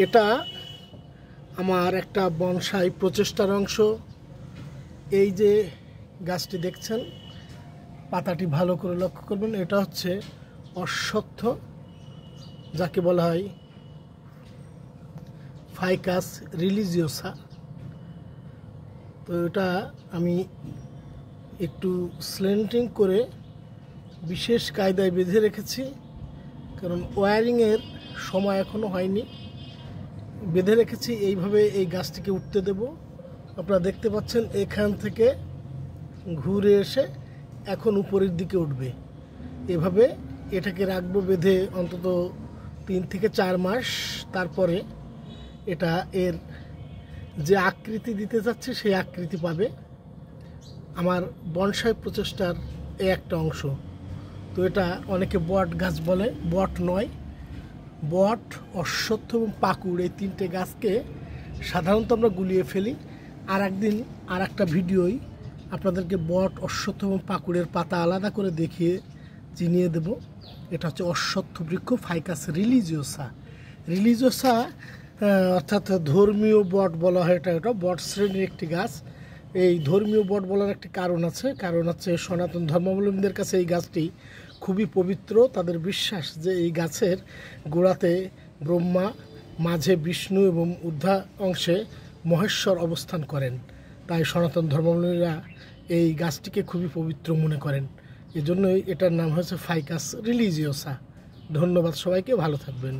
এটা আমার একটা বনসাই প্রচেষ্টার অংশ। এই যে গাছটি দেখছেন, পাতাটি ভালো করে লক্ষ্য করবেন। এটা হচ্ছে অশ্বত্থ, যাকে বলা হয় ফাইকাস রিলিজিওসা। তো এটা আমি একটু স্ল্যান্টিং করে বিশেষ কায়দায় বেঁধে রেখেছি, কারণ ওয়্যারিংয়ের সময় এখনও হয়নি। বেঁধে রেখেছি এইভাবে এই গাছটিকে উঠতে দেব। আপনারা দেখতে পাচ্ছেন এখান থেকে ঘুরে এসে এখন উপরের দিকে উঠবে। এভাবে এটাকে রাখবো বেঁধে অন্তত 3 থেকে 4 মাস। তারপরে এটা এর যে আকৃতি দিতে যাচ্ছে সেই আকৃতি পাবে। আমার বনসাই প্রচেষ্টার এই একটা অংশ। তো এটা অনেকে বট গাছ বলে, বট নয়। বট, অশ্বত্থ এবং পাকুড়, এই 3টে গাছকে সাধারণত আমরা গুলিয়ে ফেলি। আর একদিন আর একটা ভিডিওই আপনাদেরকে বট, অশ্বত্থ এবং পাকুড়ের পাতা আলাদা করে দেখিয়ে চিনিয়ে দেব। এটা হচ্ছে অশ্বত্থ বৃক্ষ, ফাইকাস রিলিজিওসা। রিলিজিওসা অর্থাৎ ধর্মীয় বট বলা হয়। এটা বট শ্রেণীর একটি গাছ। এই ধর্মীয় বট বলার একটি কারণ আছে। কারণ হচ্ছে সনাতন ধর্মাবলম্বীদের কাছে এই গাছটি খুবই পবিত্র। তাদের বিশ্বাস যে এই গাছের গোড়াতে ব্রহ্মা, মাঝে বিষ্ণু এবং ঊর্ধ্বা অংশে মহেশ্বর অবস্থান করেন। তাই সনাতন ধর্মাবলম্বীরা এই গাছটিকে খুবই পবিত্র মনে করেন। এজন্যই এটার নাম হয়েছে ফাইকাস রিলিজিওসা। ধন্যবাদ সবাইকে, ভালো থাকবেন।